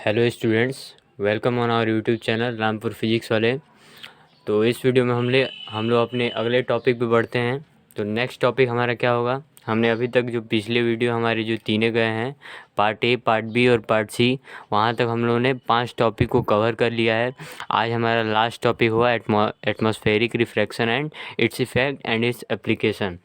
Hello students, welcome on our YouTube channel Rampur physics वाले। तो इस वीडियो में हम लोग अपने अगले टॉपिक पे बढ़ते हैं। तो नेक्स्ट टॉपिक हमारा क्या होगा? हमने अभी तक जो पिछले वीडियो हमारे जो तीने गए हैं, पार्ट ए, पार्ट बी और पार्ट सी, वहाँ तक हम लोगों ने 5 टॉपिक को कवर कर लिया है। आज हमारा लास्ट टॉपिक हुआ atmospheric refraction and its effect and its application.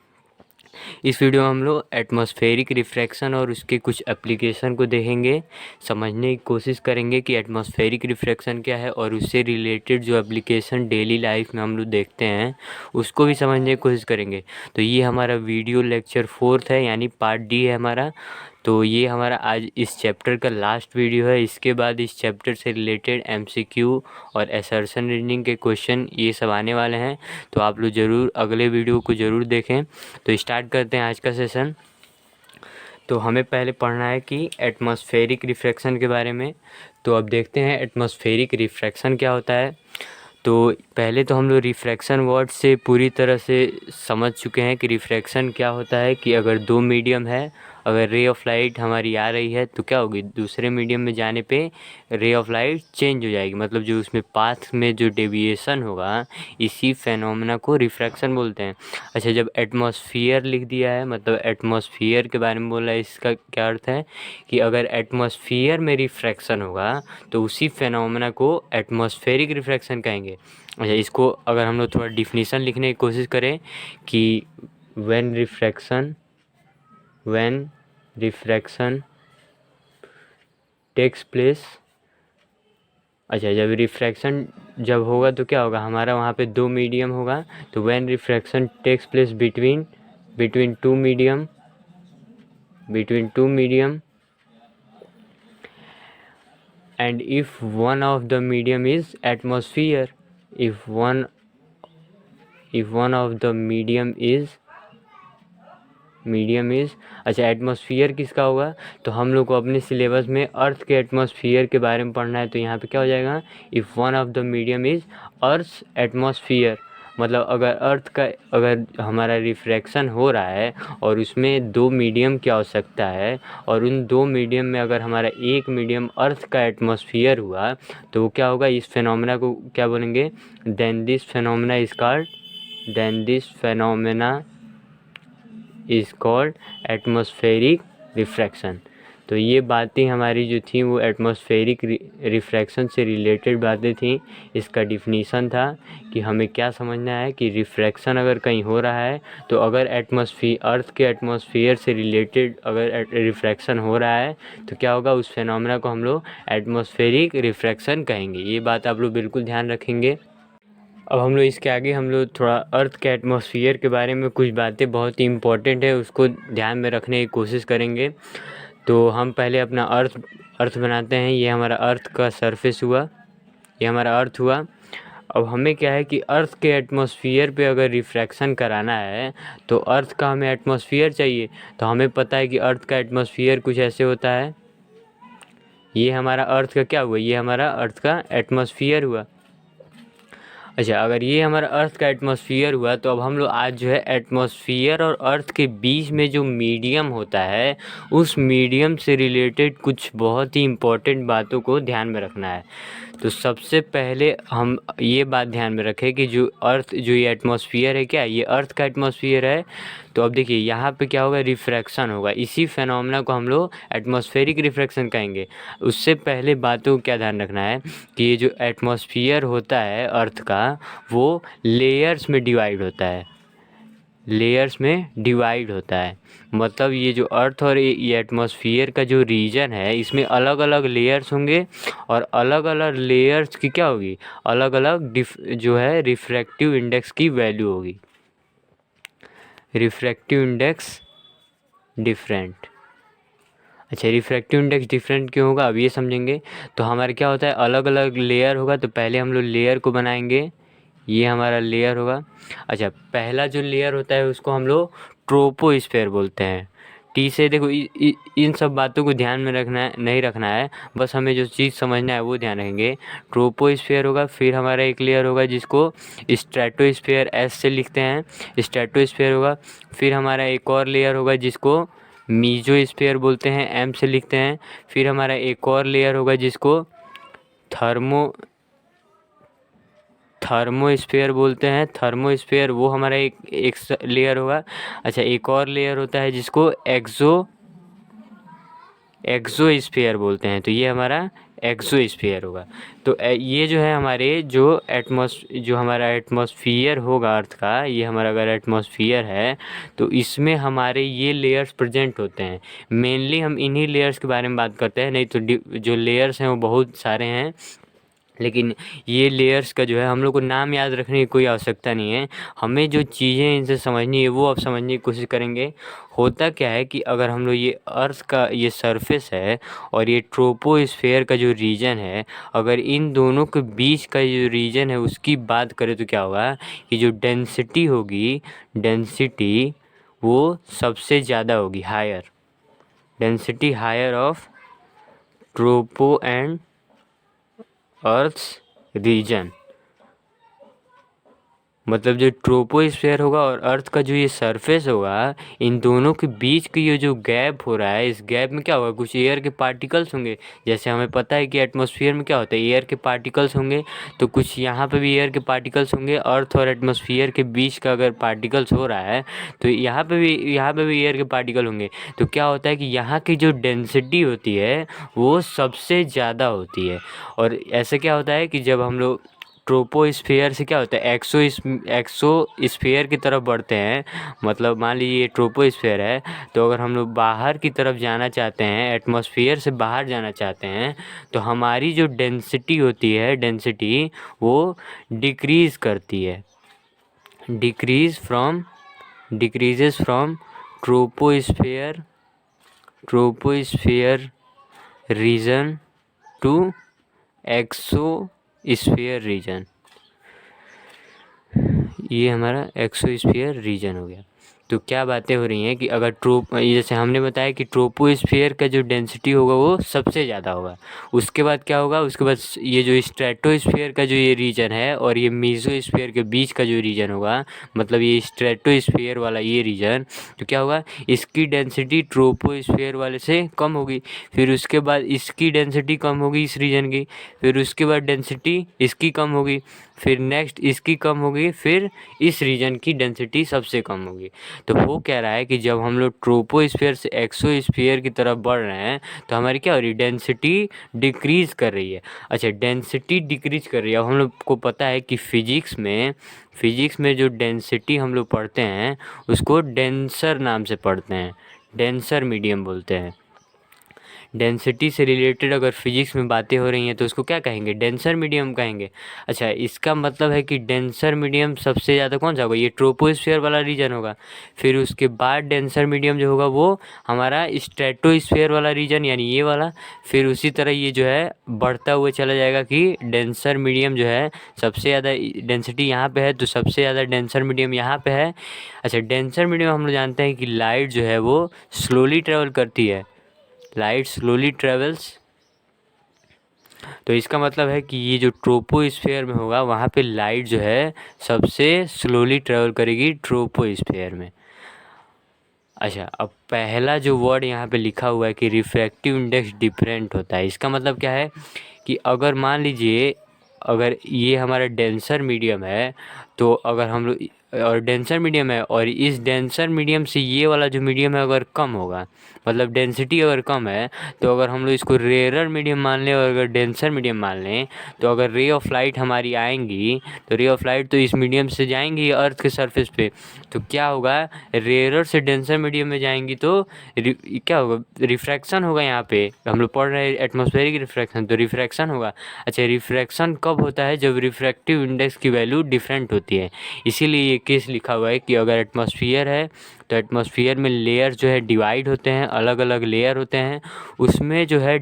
इस वीडियो में हम लोग एटमॉस्फेरिक रिफ्रैक्शन और उसके कुछ एप्लीकेशन को देखेंगे, समझने की कोशिश करेंगे कि एटमॉस्फेरिक रिफ्रैक्शन क्या है और उससे रिलेटेड जो एप्लीकेशन डेली लाइफ में हम लोग देखते हैं उसको भी समझने की कोशिश करेंगे। तो ये हमारा वीडियो लेक्चर 4 है, यानी पार्ट डी है हमारा। तो ये हमारा आज इस चैप्टर का लास्ट वीडियो है। इसके बाद इस चैप्टर से रिलेटेड एमसीक्यू और असर्शन रीजनिंग के क्वेश्चन ये सब आने वाले हैं। तो आप लोग ज़रूर अगले वीडियो को ज़रूर देखें। तो स्टार्ट करते हैं आज का सेशन। तो हमें पहले पढ़ना है कि एटमॉस्फेरिक रिफ्रैक्शन के बारे में। तो अब देखते हैं एटमॉस्फेरिक रिफ्रैक्शन क्या होता है। तो पहले तो हम लोग रिफ्रैक्शन वर्ड से पूरी तरह से समझ चुके हैं कि रिफ्रैक्शन क्या होता है। कि अगर दो मीडियम है, अगर रे ऑफ लाइट हमारी आ रही है तो क्या होगी, दूसरे मीडियम में जाने पे रे ऑफ लाइट चेंज हो जाएगी, मतलब जो उसमें पाथ में जो डेविएशन होगा, इसी फेनोमेना को रिफ्रैक्शन बोलते हैं। अच्छा, जब एटमॉस्फियर लिख दिया है, मतलब एटमॉस्फियर के बारे में बोला है, इसका क्या अर्थ है कि अगर एटमॉस्फियर में रिफ्रैक्शन होगा तो उसी फेनोमेना को एटमॉस्फेरिक रिफ्रैक्शन कहेंगे। अच्छा, इसको अगर हम लोग थोड़ा डिफिनीशन लिखने की कोशिश करें कि व्हेन रिफ्रैक्शन टेक्स प्लेस। अच्छा, जब रिफ्रैक्शन जब होगा तो क्या होगा, हमारा वहाँ पे दो मीडियम होगा। तो when refraction takes place between two medium and if one of the medium is atmosphere, if one of the medium is अच्छा, एटमॉस्फियर किसका होगा, तो हम लोग को अपने सिलेबस में अर्थ के एटमॉस्फियर के बारे में पढ़ना है। तो यहाँ पे क्या हो जाएगा, if one of the medium is earth atmosphere, मतलब अगर हमारा रिफ्रैक्शन हो रहा है और उसमें दो मीडियम की आवश्यकता है, और उन दो मीडियम में अगर हमारा एक मीडियम अर्थ का एटमॉस्फियर हुआ तो वो क्या होगा, इस फेनोमेना को क्या बोलेंगे, then this phenomena is called atmospheric refraction. तो ये बातें हमारी जो थी वो एटमॉस्फेरिक रिफ्रैक्शन से रिलेटेड बातें थी। इसका डिफिनीसन था कि हमें क्या समझना है कि रिफ्रैक्शन अगर कहीं हो रहा है तो अगर अर्थ के एटमॉस्फेयर से रिलेटेड अगर रिफ्रैक्शन हो रहा है तो क्या होगा, उस फेनोमेना को हम लोग एटमॉस्फेरिक रिफ्रैक्शन कहेंगे। ये बात आप लोग बिल्कुल ध्यान रखेंगे। अब हम लोग इसके आगे हम लोग थोड़ा अर्थ के एटमॉस्फेयर के बारे में कुछ बातें बहुत ही इम्पोर्टेंट है उसको ध्यान में रखने की कोशिश करेंगे। तो हम पहले अपना अर्थ बनाते हैं। ये हमारा अर्थ का सरफेस हुआ, ये हमारा अर्थ हुआ। अब हमें क्या है कि अर्थ के एटमॉस्फेयर पे अगर रिफ्रैक्शन कराना है तो अर्थ का हमें एटमॉस्फेयर चाहिए। तो हमें पता है कि अर्थ का एटमॉस्फेयर कुछ ऐसे होता है। ये हमारा अर्थ का क्या हुआ, ये हमारा अर्थ का एटमॉस्फेयर हुआ। अच्छा, अगर ये हमारा अर्थ का एटमॉस्फेयर हुआ तो अब हम लोग आज जो है एटमॉस्फेयर और अर्थ के बीच में जो मीडियम होता है उस मीडियम से रिलेटेड कुछ बहुत ही इम्पोर्टेंट बातों को ध्यान में रखना है। तो सबसे पहले हम ये बात ध्यान में रखें कि जो ये एटमॉस्फेयर है, क्या ये अर्थ का एटमॉस्फेयर है। तो अब देखिए यहाँ पे क्या होगा, रिफ्रैक्शन होगा, इसी फेनोमेना को हम लोग एटमॉस्फेरिक रिफ्रैक्शन कहेंगे। उससे पहले बातों को क्या ध्यान रखना है कि ये जो एटमॉस्फेयर होता है अर्थ का वो लेयर्स में डिवाइड होता है। मतलब ये जो अर्थ और ये एटमॉस्फेयर का जो रीजन है इसमें अलग अलग लेयर्स होंगे, और अलग अलग लेयर्स की क्या होगी, अलग अलग जो है रिफ्रैक्टिव इंडेक्स की वैल्यू होगी। Refractive index different. अच्छा, रिफ्रैक्टिव इंडेक्स डिफरेंट क्यों होगा, अब ये समझेंगे। तो हमारे क्या होता है, अलग अलग लेयर होगा। तो पहले हम लोग लेयर को बनाएंगे, ये हमारा लेयर होगा। अच्छा, पहला जो लेयर होता है उसको हम लोग ट्रोपोस्फेयर बोलते हैं। टी से देखो इन सब बातों को ध्यान में नहीं रखना है, बस हमें जो चीज़ समझना है वो ध्यान रखेंगे। ट्रोपोस्फेयर होगा, फिर हमारा एक लेयर होगा जिसको स्ट्रेटोस्फेयर एस से लिखते हैं, स्ट्रेटोस्फेयर होगा। फिर हमारा एक और लेयर होगा जिसको मीजोस्फीयर बोलते हैं, एम से लिखते हैं। फिर हमारा एक और लेयर होगा जिसको थर्मोस्फीयर बोलते हैं। थर्मोस्फीयर वो हमारा एक लेयर होगा। अच्छा, एक और लेयर होता है जिसको एक्सोस्फीयर बोलते हैं, तो ये हमारा एक्सोस्फीयर होगा। तो ये जो है हमारे जो हमारा एटमॉस्फियर होगा अर्थ का, ये हमारा अगर एटमॉस्फियर है तो इसमें हमारे ये लेयर्स प्रेजेंट होते हैं। मेनली हम इन्हीं लेयर्स के बारे में बात करते हैं, नहीं तो जो लेयर्स हैं वो बहुत सारे हैं, लेकिन ये लेयर्स का जो है हम लोग को नाम याद रखने की कोई आवश्यकता नहीं है। हमें जो चीज़ें इनसे समझनी है वो अब समझने की कोशिश करेंगे। होता क्या है कि अगर हम लोग ये अर्थ का ये सरफेस है और ये ट्रोपोस्फेयर का जो रीजन है, अगर इन दोनों के बीच का जो रीजन है उसकी बात करें तो क्या होगा कि जो डेंसिटी होगी, डेंसिटी वो सबसे ज़्यादा होगी, higher density, higher of tropo and earth's region. मतलब जो ट्रोपोस्फेयर होगा और अर्थ का जो ये सरफेस होगा, इन दोनों के बीच की ये जो गैप हो रहा है, इस गैप में क्या होगा, कुछ एयर के पार्टिकल्स होंगे। जैसे हमें पता है कि एटमॉस्फेयर में क्या होता है, एयर के पार्टिकल्स होंगे, तो कुछ यहाँ पे भी एयर के पार्टिकल्स होंगे। अर्थ और एटमॉस्फेयर के बीच का अगर पार्टिकल्स हो रहा है तो यहाँ पे भी एयर के पार्टिकल होंगे। तो क्या होता है कि यहाँ की जो डेंसिटी होती है वो सबसे ज़्यादा होती है। और ऐसे क्या होता है कि जब हम लोग ट्रोपोस्फेयर से क्या होता है, एक्सोस्फेयर की तरफ बढ़ते हैं, मतलब मान लीजिए ये ट्रोपोस्फेयर है, तो अगर हम लोग बाहर की तरफ जाना चाहते हैं, एटमॉस्फेयर से बाहर जाना चाहते हैं, तो हमारी जो डेंसिटी होती है, डेंसिटी वो डिक्रीज़ करती है, decreases from troposphere region to exosphere region. ये हमारा एक्सोस्फीयर रीजन हो गया। तो क्या बातें हो रही हैं कि अगर जैसे हमने बताया कि ट्रोपोस्फीयर का जो डेंसिटी होगा वो सबसे ज़्यादा होगा। उसके बाद क्या होगा, उसके बाद ये जो स्ट्रेटोस्फीयर का जो ये रीजन है और ये मीजोस्फीयर के बीच का जो रीजन होगा, मतलब ये स्ट्रेटोस्फीयर वाला ये रीजन, तो क्या होगा, इसकी डेंसिटी ट्रोपोस्फीयर वाले से कम होगी। फिर उसके बाद इसकी डेंसिटी कम होगी इस रीजन की, फिर उसके बाद डेंसिटी इसकी कम होगी, फिर नेक्स्ट इसकी कम होगी, फिर इस रीजन की डेंसिटी सबसे कम होगी। तो वो कह रहा है कि जब हम लोग ट्रोपोस्फीयर से एक्सोस्फीयर की तरफ बढ़ रहे हैं तो हमारी क्या हो रही है, डेंसिटी डिक्रीज़ कर रही है। अच्छा, डेंसिटी डिक्रीज़ कर रही है। हम लोग को पता है कि फिजिक्स में जो डेंसिटी हम लोग पढ़ते हैं उसको डेंसर नाम से पढ़ते हैं, डेंसर मीडियम बोलते हैं। डेंसिटी से रिलेटेड अगर फिजिक्स में बातें हो रही हैं तो उसको क्या कहेंगे, डेंसर मीडियम कहेंगे। अच्छा, इसका मतलब है कि डेंसर मीडियम सबसे ज़्यादा कौन सा होगा, ये ट्रोपोस्फीयर वाला रीजन होगा। फिर उसके बाद डेंसर मीडियम जो होगा वो हमारा स्ट्रेटोस्फीयर वाला रीजन, यानी ये वाला। फिर उसी तरह ये जो है बढ़ता हुआ चला जाएगा कि डेंसर मीडियम जो है सबसे ज़्यादा डेंसिटी यहाँ पे है, तो सबसे ज़्यादा डेंसर मीडियम यहाँ पे है। अच्छा, डेंसर मीडियम हम लोग जानते हैं कि लाइट जो है वो स्लोली ट्रेवल करती है, लाइट स्लोली ट्रेवल्स। तो इसका मतलब है कि ये जो ट्रोपोस्फेयर में होगा वहाँ पे लाइट जो है सबसे स्लोली ट्रेवल करेगी ट्रोपोस्फेयर में। अच्छा, अब पहला जो वर्ड यहाँ पे लिखा हुआ है कि रिफ्रैक्टिव इंडेक्स डिफरेंट होता है, इसका मतलब क्या है कि अगर मान लीजिए अगर ये हमारा डेंसर मीडियम है, तो अगर हम लोग और डेंसर मीडियम है और इस डेंसर मीडियम से ये वाला जो मीडियम है अगर कम होगा, मतलब डेंसिटी अगर कम है, तो अगर हम लोग इसको रेयर मीडियम मान लें और अगर डेंसर मीडियम मान लें, तो अगर रे ऑफ लाइट हमारी आएंगी तो रे ऑफ लाइट तो इस मीडियम से जाएंगी अर्थ के सरफेस पे, तो क्या होगा, रेयर से डेंसर मीडियम में जाएंगी तो क्या होगा, रिफ्रैक्शन होगा। यहाँ पे हम लोग पढ़ रहे हैं एटमॉस्फेरिक रिफ्रैक्शन, तो रिफ्रैक्शन होगा। अच्छा, रिफ्रैक्शन कब होता है, जब रिफ्रैक्टिव इंडेक्स की वैल्यू डिफरेंट होती है। इसीलिए ये केस लिखा हुआ है कि अगर एटमॉस्फेयर है तो एटमॉस्फेयर में लेयर जो है डिवाइड होते हैं, अलग अलग लेयर होते हैं। उसमें जो है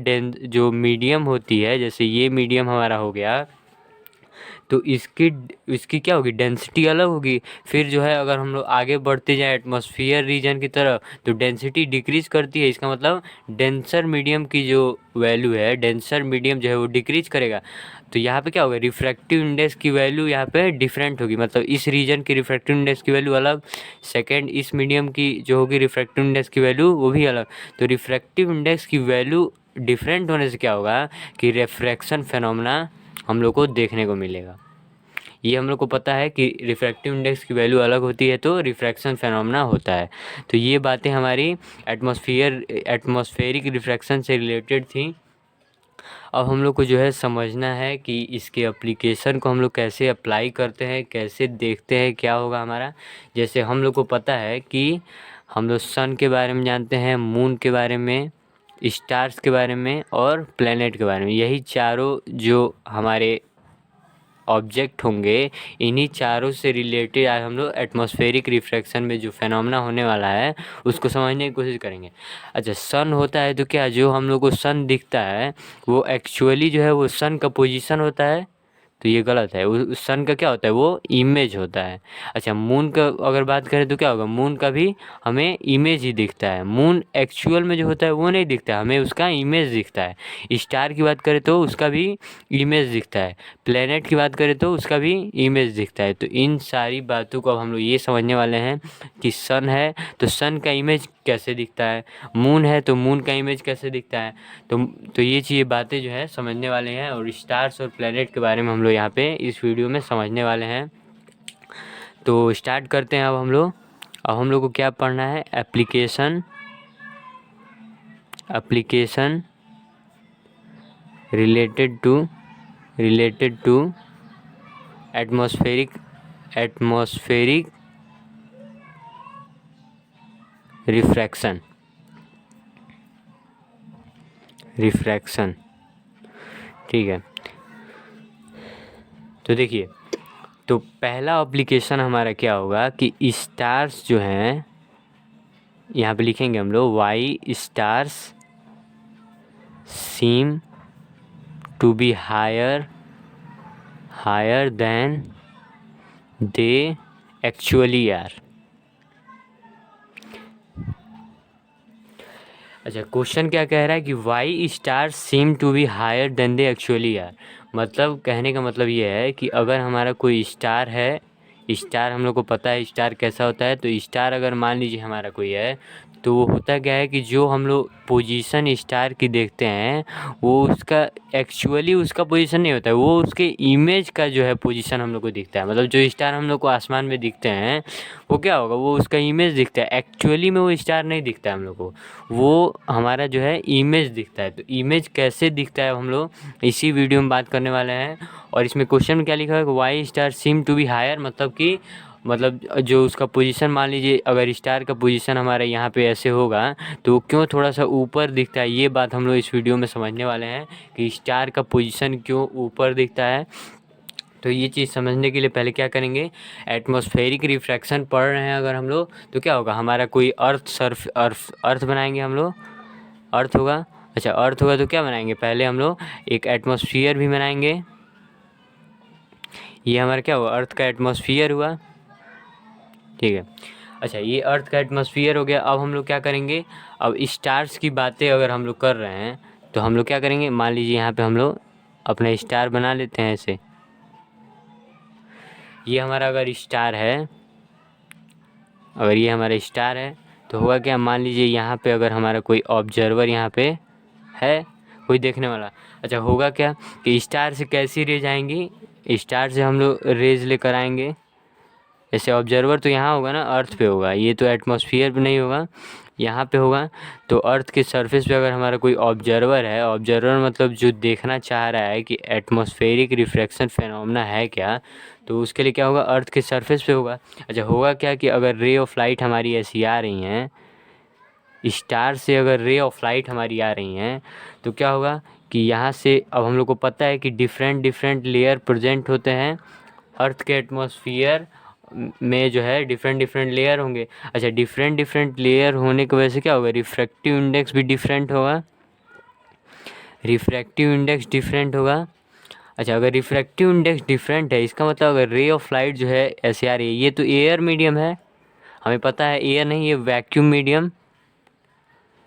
जो मीडियम होती है, जैसे ये मीडियम हमारा हो गया, तो इसकी क्या होगी, डेंसिटी अलग होगी। फिर जो है अगर हम लोग आगे बढ़ते जाएँ एटमॉस्फेयर रीजन की तरफ तो डेंसिटी डिक्रीज़ करती है। इसका मतलब डेंसर मीडियम की जो वैल्यू है, डेंसर मीडियम जो है वो डिक्रीज़ करेगा। तो यहाँ पे क्या होगा, रिफ्रैक्टिव इंडेक्स की वैल्यू यहाँ पे डिफरेंट होगी, मतलब इस रीजन की रिफ्रैक्टिव इंडेक्स की वैल्यू अलग, सेकंड इस मीडियम की जो होगी रिफ्रैक्टिव इंडेक्स की वैल्यू वो भी अलग। तो रिफ्रैक्टिव इंडेक्स की वैल्यू डिफरेंट होने से क्या होगा कि रिफ्रैक्शन फेनोमेना हम लोग को देखने को मिलेगा। ये हम लोग को पता है कि रिफ्रैक्टिव इंडेक्स की वैल्यू अलग होती है तो रिफ्रैक्शन फेनोमेना होता है। तो ये बातें हमारी एटमॉस्फेरिक रिफ्रैक्शन से रिलेटेड थी। अब हम लोग को जो है समझना है कि इसके एप्लीकेशन को हम लोग कैसे अप्लाई करते हैं, कैसे देखते हैं क्या होगा हमारा। जैसे हम लोग को पता है कि हम लोग सन के बारे में जानते हैं, मून के बारे में, स्टार्स के बारे में और प्लैनेट के बारे में। यही चारों जो हमारे ऑब्जेक्ट होंगे, इन्हीं चारों से रिलेटेड आज हम लोग एटमॉस्फेरिक रिफ्रैक्शन में जो फेनोमेना होने वाला है उसको समझने की कोशिश करेंगे। अच्छा, सन होता है तो क्या जो हम लोग को सन दिखता है वो एक्चुअली जो है वो सन का पोजीशन होता है? तो ये गलत है। उस सन का क्या होता है, वो इमेज होता है। अच्छा, मून का अगर बात करें तो क्या होगा, मून का भी हमें इमेज ही दिखता है। मून एक्चुअल में जो होता है वो नहीं दिखता है, हमें उसका इमेज दिखता है। स्टार की बात करें तो उसका भी इमेज दिखता है, प्लेनेट की बात करें तो उसका भी इमेज दिखता है। तो इन सारी बातों को अब हम लोग ये समझने वाले हैं कि सन है तो सन का इमेज कैसे दिखता है, मून है तो मून का इमेज कैसे दिखता है। तो ये चीज़ बातें जो है समझने वाले हैं और स्टार्स और प्लैनेट के बारे में हम लोग यहाँ पे इस वीडियो में समझने वाले हैं। तो स्टार्ट करते हैं। अब हम लोग को क्या पढ़ना है, application related to atmospheric refraction. ठीक है, तो देखिए, तो पहला एप्लीकेशन हमारा क्या होगा कि स्टार्स जो हैं, यहाँ पे लिखेंगे हम लोग why stars seem to be higher than they actually are. अच्छा, क्वेश्चन क्या कह रहा है कि why star seem to be higher than they actually are. मतलब कहने का मतलब ये है कि अगर हमारा कोई स्टार है, स्टार हम लोग को पता है स्टार कैसा होता है। तो स्टार अगर मान लीजिए हमारा कोई है तो वो होता क्या है कि जो हम लोग पोजीशन स्टार की देखते हैं वो उसका एक्चुअली उसका पोजीशन नहीं होता है, वो उसके इमेज का जो है पोजीशन हम लोग को दिखता है। मतलब जो स्टार हम लोग को आसमान में दिखते हैं वो क्या होगा, वो उसका इमेज दिखता है, एक्चुअली में वो स्टार नहीं दिखता है हम लोग को, वो हमारा जो है इमेज दिखता है। तो इमेज कैसे दिखता है हम लोग इसी वीडियो में बात करने वाले हैं। और इसमें क्वेश्चन में क्या लिखा है, why star seem to be higher, मतलब जो उसका पोजीशन, मान लीजिए अगर स्टार का पोजीशन हमारे यहाँ पे ऐसे होगा तो वो क्यों थोड़ा सा ऊपर दिखता है। ये बात हम लोग इस वीडियो में समझने वाले हैं कि स्टार का पोजीशन क्यों ऊपर दिखता है। तो ये चीज़ समझने के लिए पहले क्या करेंगे, एटमॉस्फेरिक रिफ्रैक्शन पढ़ रहे हैं अगर हम लोग तो क्या होगा, हमारा कोई अर्थ बनाएंगे हम लोग, अर्थ होगा। अच्छा, अर्थ होगा तो क्या बनाएंगे, पहले हम लोग एक एटमॉस्फेयर भी बनाएंगे। ये हमारा क्या हुआ, अर्थ का एटमॉस्फेयर हुआ। ठीक है, अच्छा ये अर्थ का एटमॉस्फेयर हो गया। अब हम लोग क्या करेंगे, अब स्टार्स की बातें अगर हम लोग कर रहे हैं तो हम लोग क्या करेंगे, मान लीजिए यहाँ पे हम लोग अपना स्टार बना लेते हैं ऐसे। ये हमारा अगर स्टार है, अगर ये हमारा स्टार है तो होगा क्या, मान लीजिए यहाँ पे अगर हमारा कोई ऑब्जर्वर यहाँ पे है, कोई देखने वाला। अच्छा, होगा क्या कि स्टार से कैसी रेज आएंगी, स्टार से हम लोग रेज लेकर आएंगे। जैसे ऑब्जर्वर तो यहाँ होगा ना, अर्थ पे होगा, ये तो एटमॉस्फेयर पे नहीं होगा, यहाँ पे होगा। तो अर्थ के सरफेस पे अगर हमारा कोई ऑब्जर्वर है, ऑब्जर्वर मतलब जो देखना चाह रहा है कि एटमॉस्फेरिक रिफ्रैक्शन फेनोमेना है क्या, तो उसके लिए क्या होगा, अर्थ के सरफेस पे होगा। अच्छा, होगा क्या कि अगर रे ऑफ लाइट हमारी ऐसी आ रही हैं, स्टार से अगर रे ऑफ लाइट हमारी आ रही हैं तो क्या होगा कि यहाँ से, अब हम लोग को पता है कि डिफरेंट लेयर प्रेजेंट होते हैं अर्थ के एटमॉस्फेयर में, जो है डिफरेंट लेयर होंगे। अच्छा, डिफरेंट लेयर होने की वजह से क्या होगा, रिफ्रैक्टिव इंडेक्स भी डिफरेंट होगा, अच्छा, अगर रिफ्रैक्टिव इंडेक्स डिफरेंट है, इसका मतलब अगर रे ऑफ लाइट जो है ऐसे आ रही है, ये तो एयर मीडियम है, हमें पता है एयर नहीं, ये वैक्यूम मीडियम,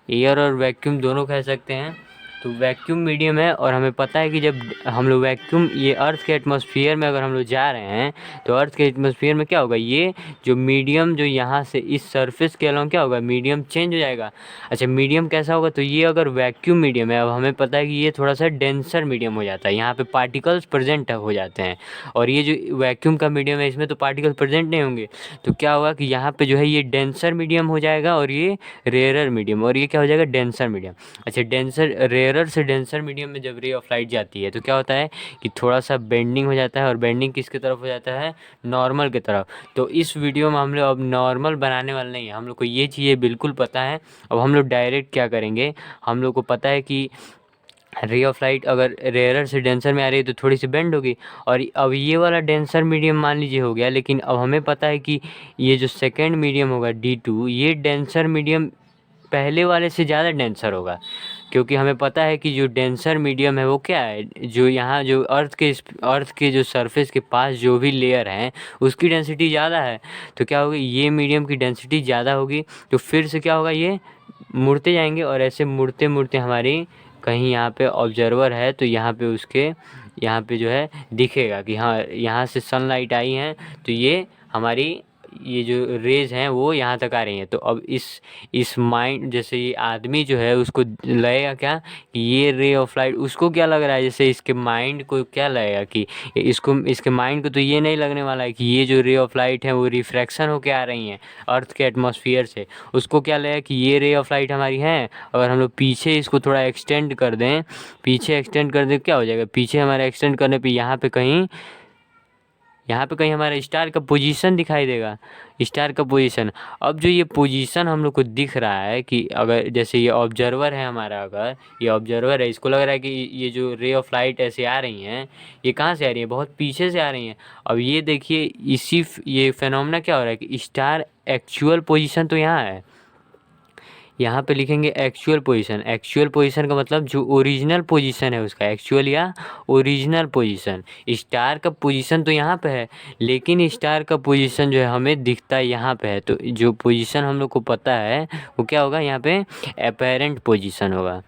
एयर और वैक्यूम दोनों कह सकते हैं। तो वैक्यूम मीडियम है और हमें पता है कि जब हम लोग वैक्यूम ये अर्थ के एटमॉस्फेयर में अगर हम लोग जा रहे हैं तो अर्थ के एटमॉस्फेयर में क्या होगा, ये जो मीडियम जो यहाँ से इस सरफेस के अलॉन्ग क्या होगा, मीडियम चेंज हो जाएगा। अच्छा, मीडियम कैसा होगा, तो ये अगर वैक्यूम मीडियम है, अब हमें पता है कि ये थोड़ा सा डेंसर मीडियम हो जाता है, यहाँ पे पार्टिकल्स प्रेजेंट हो जाते हैं। और ये जो वैक्यूम का मीडियम है इसमें तो पार्टिकल प्रेजेंट नहीं होंगे, तो क्या होगा कि यहाँ पे जो है ये डेंसर मीडियम हो जाएगा और ये रेयरर मीडियम, और ये क्या हो जाएगा, डेंसर मीडियम। अच्छा, डेंसर रेयरर से डेंसर मीडियम में जब रे ऑफ लाइट जाती है तो क्या होता है कि थोड़ा सा बेंडिंग हो जाता है, और बेंडिंग किसकी तरफ हो जाता है, नॉर्मल की तरफ। तो इस वीडियो में हम लोग अब नॉर्मल बनाने वाले नहीं है, हम लोग को ये चीज़ें बिल्कुल पता है। अब हम लोग डायरेक्ट क्या करेंगे, हम लोग को पता है कि रे ऑफ लाइट अगर रेयरर से डेंसर में आ रही है तो थोड़ी सी बेंड होगी, और अब ये वाला डेंसर मीडियम मान लीजिए हो गया, लेकिन अब हमें पता है कि ये जो सेकेंड मीडियम होगा D2, ये डेंसर मीडियम पहले वाले से ज़्यादा डेंसर होगा, क्योंकि हमें पता है कि जो डेंसर मीडियम है वो क्या है, जो यहाँ जो अर्थ के जो सरफेस के पास जो भी लेयर हैं उसकी डेंसिटी ज़्यादा है। तो क्या होगी, ये मीडियम की डेंसिटी ज़्यादा होगी, तो फिर से क्या होगा, ये मुड़ते जाएंगे, और ऐसे मुड़ते मुड़ते हमारी कहीं यहाँ पे ऑब्जर्वर है तो यहाँ पे उसके यहाँ पे जो है दिखेगा कि हाँ यहाँ से सनलाइट आई है, तो ये हमारी ये जो रेज हैं वो यहाँ तक आ रही हैं। तो अब इस माइंड जैसे ये आदमी जो है उसको लगेगा क्या कि ये रे ऑफ लाइट, उसको क्या लग रहा है, जैसे इसके माइंड को क्या लगेगा कि इसके माइंड को तो ये नहीं लगने वाला है कि ये जो रे ऑफ लाइट है वो रिफ्रैक्शन होके आ रही हैं अर्थ के एटमॉस्फेयर से। उसको क्या लगेगा कि ये रे ऑफ लाइट हमारी है, अगर हम लोग पीछे इसको थोड़ा एक्सटेंड कर दें, पीछे एक्सटेंड कर दें क्या हो जाएगा, पीछे हमारा एक्सटेंड करने पे यहाँ पे कहीं हमारा स्टार का पोजीशन दिखाई देगा, स्टार का पोजीशन। अब जो ये पोजीशन हम लोग को दिख रहा है कि अगर जैसे ये ऑब्जर्वर है हमारा, अगर ये ऑब्जर्वर है, इसको लग रहा है कि ये जो रे ऑफ लाइट ऐसे आ रही हैं ये कहाँ से आ रही है, बहुत पीछे से आ रही हैं। अब ये देखिए ये फेनोमेना क्या हो रहा है कि स्टार एक्चुअल पोजीशन तो यहाँ है, यहाँ पे लिखेंगे एक्चुअल पोजीशन। एक्चुअल पोजीशन का मतलब जो ओरिजिनल पोजीशन है उसका, एक्चुअल या ओरिजिनल पोजीशन। स्टार का पोजीशन तो यहाँ पे है, लेकिन स्टार का पोजीशन जो है हमें दिखता है यहाँ पे है, तो जो पोजीशन हम लोग को पता है वो क्या होगा, यहाँ पे अपेरेंट पोजीशन होगा।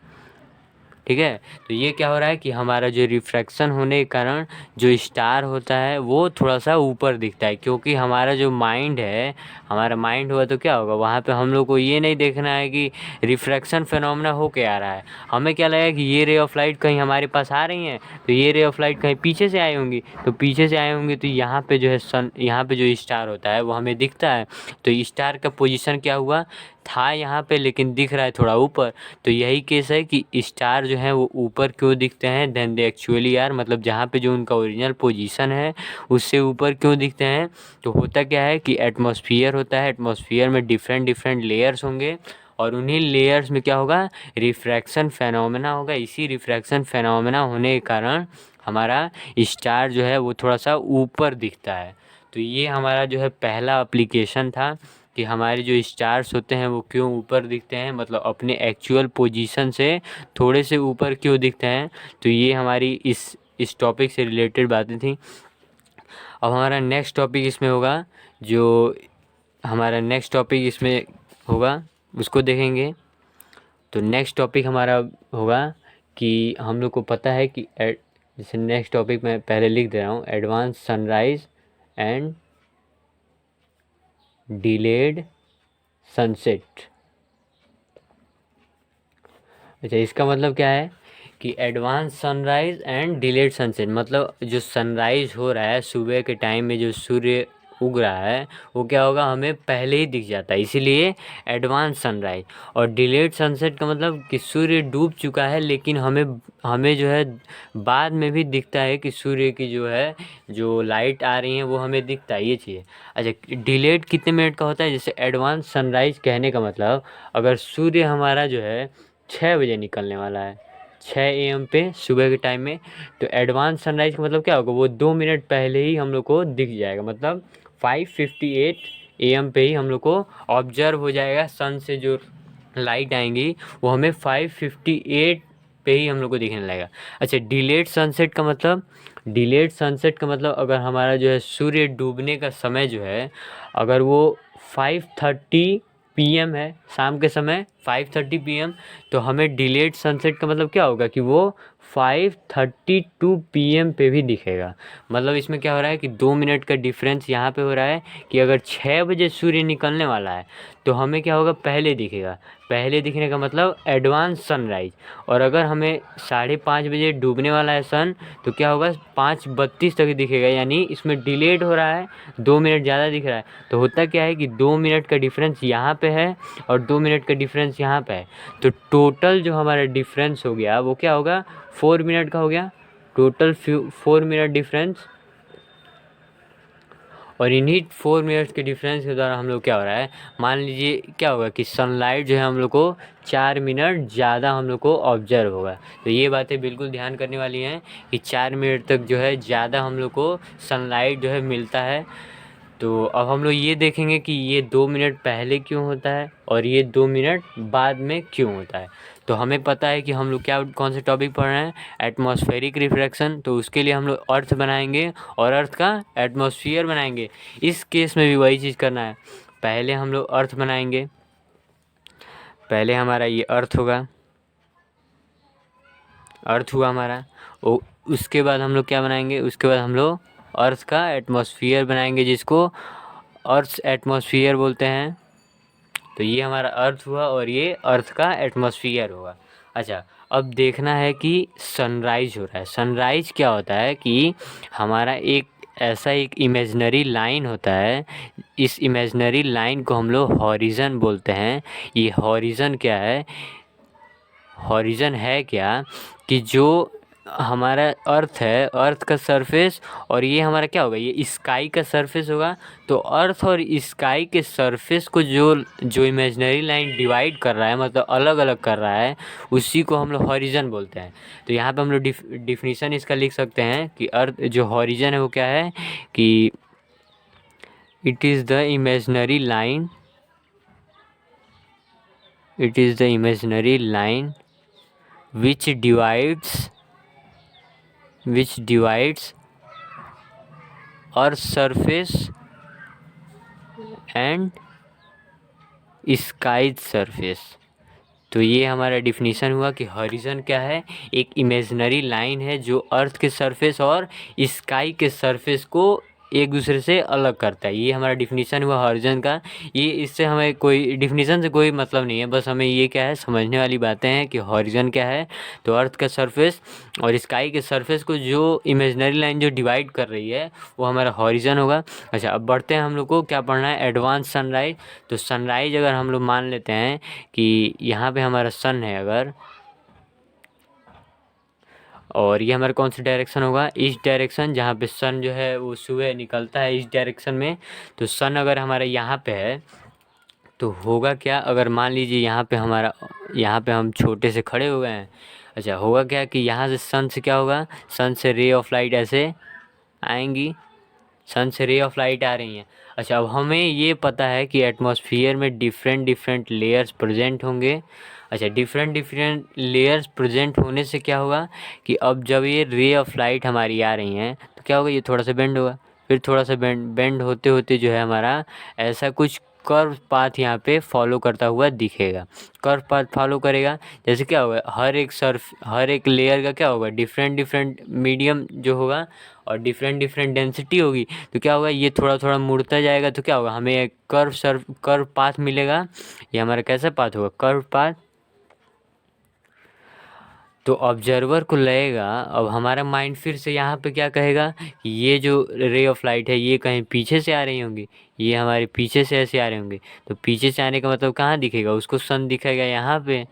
ठीक है, तो ये क्या हो रहा है कि हमारा जो रिफ्रैक्शन होने के कारण जो स्टार होता है वो थोड़ा सा ऊपर दिखता है, क्योंकि हमारा जो माइंड है, हमारा माइंड हुआ तो क्या होगा, वहाँ पे हम लोग को ये नहीं देखना है कि रिफ्रैक्शन फेनोमेना हो के आ रहा है, हमें क्या लगेगा कि ये रे ऑफ लाइट कहीं हमारे पास आ रही हैं, तो ये रे ऑफ लाइट कहीं पीछे से आई होंगी, तो पीछे से आई होंगी तो यहाँ पे जो है यहाँ पे जो स्टार होता है वो हमें दिखता है। तो स्टार का पोजीशन क्या हुआ था यहाँ पे, लेकिन दिख रहा है थोड़ा ऊपर। तो यही केस है कि स्टार जो है वो ऊपर क्यों दिखते हैं देन दे एक्चुअली आर, मतलब जहाँ पे जो उनका ओरिजिनल पोजीशन है उससे ऊपर क्यों दिखते हैं। तो होता क्या है कि एटमॉस्फेयर होता है, एटमॉस्फेयर में डिफरेंट डिफरेंट लेयर्स होंगे, और उन्हीं लेयर्स में क्या होगा, रिफ्रैक्शन फेनोमेना होगा। इसी रिफ्रैक्शन फेनोमेना होने के कारण हमारा स्टार जो है वो थोड़ा सा ऊपर दिखता है। तो ये हमारा जो है पहला एप्लीकेशन था कि हमारे जो स्टार्स होते हैं वो क्यों ऊपर दिखते हैं, मतलब अपने एक्चुअल पोजीशन से थोड़े से ऊपर क्यों दिखते हैं। तो ये हमारी इस टॉपिक से रिलेटेड बातें थी। अब हमारा नेक्स्ट टॉपिक इसमें होगा, जो हमारा नेक्स्ट टॉपिक इसमें होगा उसको देखेंगे। तो नेक्स्ट टॉपिक हमारा होगा कि हम लोग को पता है कि जैसे नेक्स्ट टॉपिक मैं पहले लिख दे रहा हूँ, advance sunrise and delayed sunset. अच्छा, इसका मतलब क्या है कि advance sunrise and delayed sunset, मतलब जो सनराइज हो रहा है सुबह के टाइम में, जो सूर्य उग रहा है वो क्या होगा, हमें पहले ही दिख जाता है, इसीलिए एडवांस सनराइज। और डिलेड सनसेट का मतलब कि सूर्य डूब चुका है लेकिन हमें जो है बाद में भी दिखता है कि सूर्य की जो है जो लाइट आ रही है वो हमें दिखता है, ये चीज़। अच्छा, डिलेड कितने मिनट का होता है, जैसे एडवांस सनराइज कहने का मतलब अगर सूर्य हमारा जो है 6 बजे निकलने वाला है, 6 AM पे सुबह के टाइम में, तो एडवांस सनराइज का मतलब क्या होगा, वो 2 मिनट पहले ही हम लोग को दिख जाएगा, मतलब 5:58 AM पे ही हम लोग को ऑब्जर्व हो जाएगा। सन से जो लाइट आएंगी वो हमें 5:58 पे ही हम लोग को दिखने लगेगा। अच्छा, डिलेड सनसेट का मतलब, डिलेड सनसेट का मतलब अगर हमारा जो है सूर्य डूबने का समय जो है अगर वो 5:30 PM है, शाम के समय 5:30 PM, तो हमें डिलेड सनसेट का मतलब क्या होगा कि वो 5:32 PM पे भी दिखेगा। मतलब इसमें क्या हो रहा है कि 2 मिनट का डिफरेंस यहाँ पे हो रहा है कि अगर 6 बजे सूर्य निकलने वाला है तो हमें क्या होगा, पहले दिखेगा। पहले दिखने का मतलब एडवांस सनराइज। और अगर हमें 5:30 बजे डूबने वाला है सन, तो क्या होगा, 5:32 तक दिखेगा, यानी इसमें डिलेड हो रहा है, 2 मिनट ज़्यादा दिख रहा है। तो होता क्या है कि 2 मिनट का डिफरेंस यहाँ पे है और 2 मिनट का डिफरेंस यहाँ पे है, तो टोटल जो हमारा डिफरेंस हो गया वो क्या होगा, 4 मिनट का हो गया टोटल, 4 मिनट डिफरेंस। और इन्हीं 4 मिनट्स के डिफरेंस के द्वारा हम लोग क्या हो रहा है, मान लीजिए क्या होगा कि सनलाइट जो है हम लोग को 4 मिनट ज़्यादा हम लोग को ऑब्जर्व होगा। तो ये बातें बिल्कुल ध्यान करने वाली हैं कि 4 मिनट तक जो है ज़्यादा हम लोग को सनलाइट जो है मिलता है। तो अब हम लोग ये देखेंगे कि ये 2 मिनट पहले क्यों होता है और ये 2 मिनट बाद में क्यों होता है। तो हमें पता है कि हम लोग क्या, कौन से टॉपिक पढ़ रहे हैं, एटमॉस्फेरिक रिफ्रैक्शन। तो उसके लिए हम लोग अर्थ बनाएंगे और अर्थ का एटमॉस्फेयर बनाएंगे। इस केस में भी वही चीज़ करना है, पहले हम लोग अर्थ बनाएंगे, पहले हमारा ये अर्थ होगा, अर्थ हुआ हमारा। उसके बाद हम लोग क्या बनाएंगे, उसके बाद हम लोग अर्थ का एटमॉस्फेयर बनाएंगे, जिसको अर्थ एटमॉस्फेयर बोलते हैं। तो ये हमारा अर्थ हुआ और ये अर्थ का एटमॉस्फेयर होगा। अच्छा, अब देखना है कि सनराइज हो रहा है। सनराइज क्या होता है कि हमारा एक ऐसा एक इमेजिनरी लाइन होता है, इस इमेजिनरी लाइन को हम लोग हॉरिजन बोलते हैं। ये हॉरिजन क्या है, हॉरिजन है क्या कि जो हमारा अर्थ है, अर्थ का सरफेस, और ये हमारा क्या होगा, ये स्काई का सरफेस होगा। तो अर्थ और स्काई के सरफेस को जो इमेजिनरी लाइन डिवाइड कर रहा है, मतलब अलग अलग कर रहा है, उसी को हम लोग हॉरिजन बोलते हैं। तो यहाँ पे हम लोग डिफिनीशन इसका लिख सकते हैं कि अर्थ जो हॉरिजन है वो क्या है कि it is the imaginary line, it is the imaginary line which divides earth surface and sky surface। तो ये हमारा डिफिनीशन हुआ कि हॉरिजन क्या है, एक इमेजिनरी लाइन है जो अर्थ के सरफेस और स्काई के सरफेस को एक दूसरे से अलग करता है। ये हमारा डिफिनीशन हुआ हॉरिजन का। ये इससे हमें कोई डिफिनीशन से कोई मतलब नहीं है, बस हमें ये क्या है, समझने वाली बातें हैं कि हॉरिजन क्या है। तो अर्थ का सरफेस और स्काई के सरफेस को जो इमेजिनरी लाइन जो डिवाइड कर रही है वो हमारा हॉरिजन होगा। अच्छा, अब बढ़ते हैं, हम लोग को क्या पढ़ना है, एडवांस सनराइज। तो सनराइज अगर हम लोग मान लेते हैं कि यहाँ पे हमारा सन है अगर, और ये हमारा कौन सा डायरेक्शन होगा, ईस्ट डायरेक्शन, जहाँ पे सन जो है वो सुबह निकलता है ईस्ट डायरेक्शन में। तो सन अगर हमारा यहाँ पे है तो होगा क्या, अगर मान लीजिए यहाँ पे हमारा, यहाँ पे हम छोटे से खड़े हो गए हैं। अच्छा, होगा क्या कि यहाँ से सन से क्या होगा, सन से रे ऑफ लाइट ऐसे आएंगी, सन से रे ऑफ लाइट आ रही हैं। अच्छा, अब हमें ये पता है कि एटमॉस्फेयर में डिफरेंट डिफरेंट लेयर्स प्रेजेंट होंगे। अच्छा, डिफरेंट डिफरेंट लेयर्स प्रेजेंट होने से क्या होगा कि अब जब ये रे ऑफ लाइट हमारी आ रही हैं तो क्या होगा, ये थोड़ा सा बेंड होगा, फिर थोड़ा सा बेंड होते होते जो है हमारा ऐसा कुछ कर्व पाथ यहाँ पे फॉलो करता हुआ दिखेगा। कर्व पाथ फॉलो करेगा, जैसे क्या होगा, हर एक लेयर का क्या होगा, डिफरेंट डिफरेंट मीडियम जो होगा और डिफरेंट डिफरेंट डेंसिटी होगी। तो क्या होगा, ये थोड़ा थोड़ा मुड़ता जाएगा, तो क्या होगा, हमें एक कर्व पाथ मिलेगा। ये हमारा कैसा पाथ होगा, कर्व पाथ। तो ऑब्जर्वर को लगेगा, अब हमारा माइंड फिर से यहाँ पे क्या कहेगा कि ये जो रे ऑफ लाइट है ये कहीं पीछे से आ रही होंगी, ये हमारे पीछे से ऐसे आ रहे होंगे। तो पीछे से आने का मतलब कहाँ दिखेगा, उसको सन दिखेगा यहाँ पे।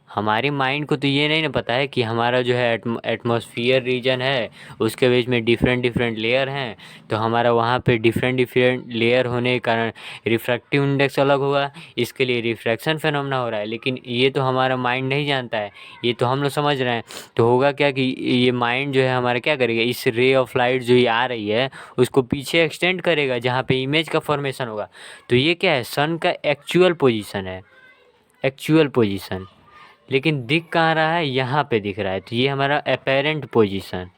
हमारे माइंड को तो ये नहीं ना पता है कि हमारा जो है एटमॉस्फेयर रीजन है उसके बीच में डिफरेंट डिफरेंट लेयर हैं। तो हमारा वहाँ पे डिफरेंट डिफरेंट लेयर होने के कारण रिफ्रैक्टिव इंडेक्स अलग होगा, इसके लिए रिफ्रैक्शन फेनोमेना हो रहा है। लेकिन ये तो हमारा माइंड नहीं जानता है, ये तो हम लोग समझ रहे हैं। तो होगा क्या कि ये माइंड जो है हमारा क्या करेगा, इस रे ऑफ लाइट जो ये आ रही है उसको पीछे एक्सटेंड करेगा जहाँ पे इमेज का फॉर्मेशन होगा। तो ये क्या है, सन का एक्चुअल पोजीशन है, एक्चुअल पोजीशन। लेकिन दिख कहाँ रहा है, यहाँ पे दिख रहा है। तो ये हमारा अपेरेंट पोजीशन।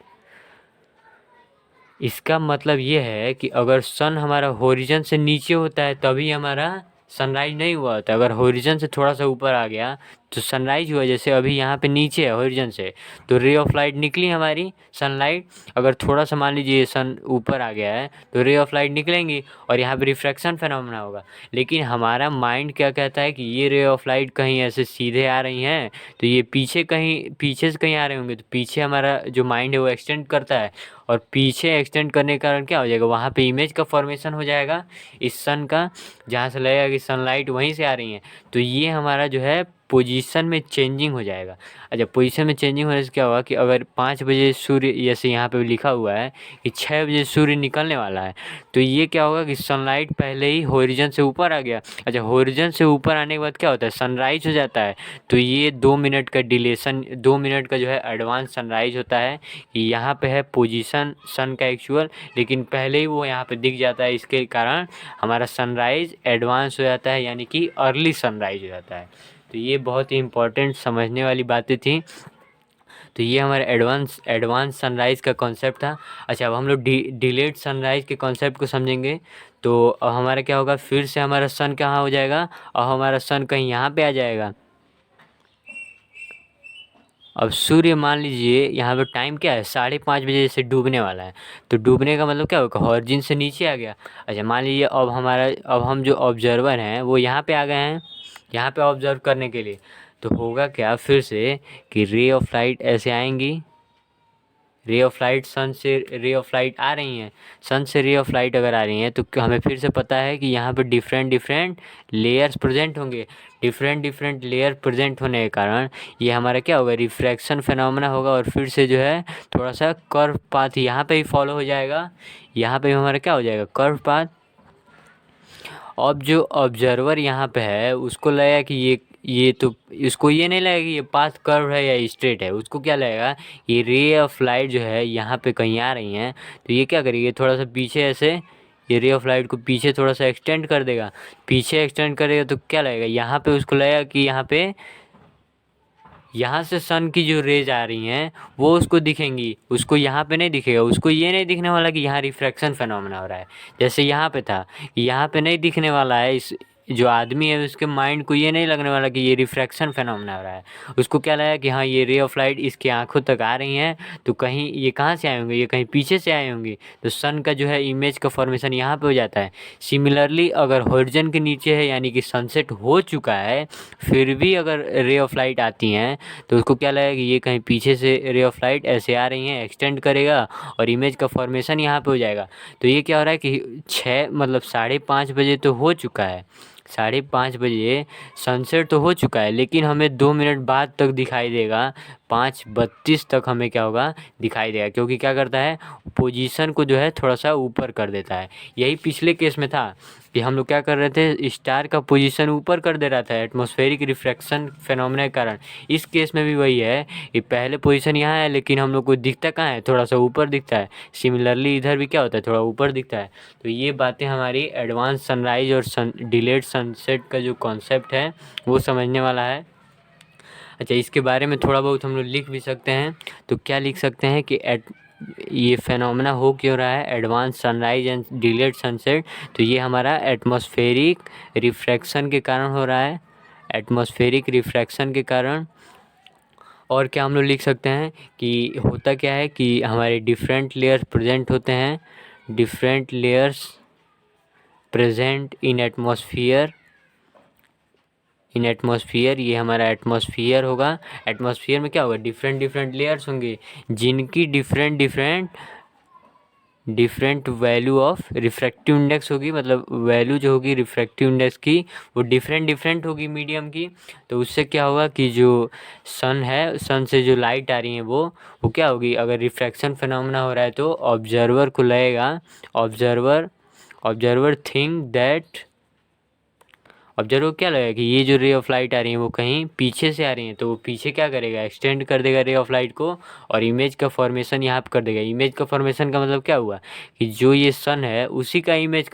इसका मतलब ये है कि अगर सन हमारा होरिजन से नीचे होता है तभी हमारा सनराइज नहीं हुआ होता। अगर होरिजन से थोड़ा सा ऊपर आ गया तो सनराइज हुआ। जैसे अभी यहाँ पे नीचे है होरिजन से, तो रे ऑफ लाइट निकली हमारी सनलाइट। अगर थोड़ा सा मान लीजिए सन ऊपर आ गया है तो रे ऑफ लाइट निकलेंगी और यहाँ पे रिफ्रैक्शन फेनोमेना होगा। लेकिन हमारा माइंड क्या कहता है कि ये रे ऑफ लाइट कहीं ऐसे सीधे आ रही हैं, तो ये पीछे से कहीं आ रहे होंगे। तो पीछे हमारा जो माइंड है वो एक्सटेंड करता है, और पीछे एक्सटेंड करने के कारण क्या हो जाएगा, वहाँ पे इमेज का फॉर्मेशन हो जाएगा इस सन का, जहाँ से लगेगा कि सनलाइट वहीं से आ रही है। तो ये हमारा जो है पोजीशन में चेंजिंग हो जाएगा। अच्छा, पोजीशन में चेंजिंग होने से क्या होगा कि अगर 5 बजे सूर्य, जैसे यहाँ पे लिखा हुआ है कि 6 बजे सूर्य निकलने वाला है, तो ये क्या होगा कि सनलाइट पहले ही होरिजन से ऊपर आ गया। अच्छा, होरिजन से ऊपर आने के बाद क्या होता है, सनराइज हो जाता है। तो ये 2 मिनट का डिलेशन, 2 मिनट का जो है एडवांस सनराइज होता है कि यहाँ पे है पोजीशन सन का एक्चुअल, लेकिन पहले ही वो यहाँ पे दिख जाता है। इसके कारण हमारा सनराइज एडवांस हो जाता है, यानी कि अर्ली सनराइज हो जाता है। तो ये बहुत ही इम्पोर्टेंट समझने वाली बातें थी। तो ये हमारे एडवांस सनराइज़ का कॉन्सेप्ट था। अच्छा, अब हम लोग डिलेड सनराइज़ के कॉन्सेप्ट को समझेंगे। तो अब हमारा क्या होगा, फिर से हमारा सन कहाँ हो जाएगा, और हमारा सन कहीं यहाँ पे आ जाएगा। अब सूर्य मान लीजिए यहाँ पे टाइम क्या है, 5:30 बजे से डूबने वाला है। तो डूबने का मतलब क्या होगा, हॉरिजन से नीचे आ गया। अच्छा, मान लीजिए अब हम जो ऑब्जर्वर हैं वो यहाँ पे आ गए हैं, यहाँ पे ऑब्जर्व करने के लिए। तो होगा क्या फिर से कि रे ऑफ लाइट ऐसे आएंगी, रे ऑफ लाइट सन से रे ऑफ लाइट आ रही हैं, सन से रे ऑफ लाइट अगर आ रही हैं तो हमें फिर से पता है कि यहाँ पे डिफरेंट लेयर्स प्रेजेंट होंगे। डिफरेंट लेयर प्रेजेंट होने के कारण ये हमारा क्या होगा, रिफ्रैक्शन फेनोमेना होगा। और फिर से जो है थोड़ा सा कर्व पाथ यहाँ पे ही फॉलो हो जाएगा, यहाँ पे हमारा क्या हो जाएगा, कर्व पाथ। अब जो ऑब्जर्वर यहाँ पे है उसको लगेगा कि ये तो, इसको ये नहीं लगेगा कि ये पाथ कर्व है या स्ट्रेट है। उसको क्या लगेगा, ये रे ऑफ लाइट जो है यहाँ पे कहीं आ रही हैं। तो ये क्या करेगी, थोड़ा सा पीछे ऐसे, ये रे ऑफ लाइट को पीछे थोड़ा सा एक्सटेंड कर देगा। पीछे एक्सटेंड करेगा तो क्या लगेगा, यहाँ पे उसको लगेगा कि यहाँ से सन की जो रेज आ रही हैं वो उसको दिखेंगी। उसको यहाँ पे नहीं दिखेगा, उसको ये नहीं दिखने वाला कि यहाँ रिफ्रैक्शन फेनोमेना हो रहा है। जैसे यहाँ पे था, यहाँ पे नहीं दिखने वाला है, इस जो आदमी है उसके माइंड को ये नहीं लगने वाला कि ये रिफ्रैक्शन फेनोमेना हो रहा है। उसको क्या लगा कि हाँ, ये रे ऑफ लाइट इसकी आंखों तक आ रही हैं, तो कहीं ये कहाँ से आए होंगे, ये कहीं पीछे से आए होंगे। तो सन का जो है इमेज का फॉर्मेशन यहाँ पे हो जाता है। सिमिलरली अगर होरिजन के नीचे है, यानी कि सनसेट हो चुका है, फिर भी अगर रे ऑफ लाइट आती हैं तो उसको क्या लगेगा कि ये कहीं पीछे से रे ऑफ लाइट ऐसे आ रही हैं, एक्सटेंड करेगा और इमेज का फॉर्मेशन यहाँ पे हो जाएगा। तो ये क्या हो रहा है कि 6 मतलब 5:30 बजे तो हो चुका है, 5:30 बजे सनसेट तो हो चुका है, लेकिन हमें 2 मिनट बाद तक दिखाई देगा, 5:32 तक हमें क्या होगा, दिखाई देगा। क्योंकि क्या करता है, पोजीशन को जो है थोड़ा सा ऊपर कर देता है। यही पिछले केस में था कि हम लोग क्या कर रहे थे, स्टार का पोजीशन ऊपर कर दे रहा था एटमॉस्फेरिक रिफ्रैक्शन फेनोमेना के कारण। इस केस में भी वही है कि पहले पोजीशन यहाँ है, लेकिन हम लोग को दिखता कहाँ है, थोड़ा सा ऊपर दिखता है। सिमिलरली इधर भी क्या होता है, थोड़ा ऊपर दिखता है। तो ये बातें हमारी एडवांस सनराइज और डिलेड सनसेट का जो कॉन्सेप्ट है वो समझने वाला है। अच्छा, इसके बारे में थोड़ा बहुत हम लोग लिख भी सकते हैं। तो क्या लिख सकते हैं कि ये फेनोमेना हो क्यों रहा है, advance sunrise and delayed sunset. तो ये हमारा एटमॉस्फेरिक रिफ्रैक्शन के कारण हो रहा है, एटमॉस्फेरिक रिफ्रैक्शन के कारण। और क्या हम लोग लिख सकते हैं कि होता क्या है कि हमारे डिफरेंट लेयर्स प्रेजेंट होते हैं, different layers present in atmosphere, ये हमारा एटमॉस्फियर होगा। एटमॉस्फियर में क्या होगा, डिफरेंट लेयर्स होंगे जिनकी different value of refractive index होगी। मतलब वैल्यू जो होगी रिफ्रैक्टिव इंडेक्स की वो डिफरेंट होगी मीडियम की। तो उससे क्या होगा कि जो सन है, सन से जो लाइट आ रही है वो क्या होगी, अगर रिफ्रैक्शन फिनोमेना हो रहा है तो ऑब्जर्वर को लगेगा, ऑब्जर्वर थिंक दैट ऑब्जर्वर क्या लगेगा कि ये जो रे ऑफ लाइट आ रही है वो कहीं पीछे से आ रही है, तो वो पीछे क्या करेगा, एक्सटेंड कर देगा रे ऑफ लाइट को और इमेज का फॉर्मेशन यहाँ पे कर देगा। इमेज का फॉर्मेशन का मतलब क्या हुआ कि जो ये सन है उसी का इमेज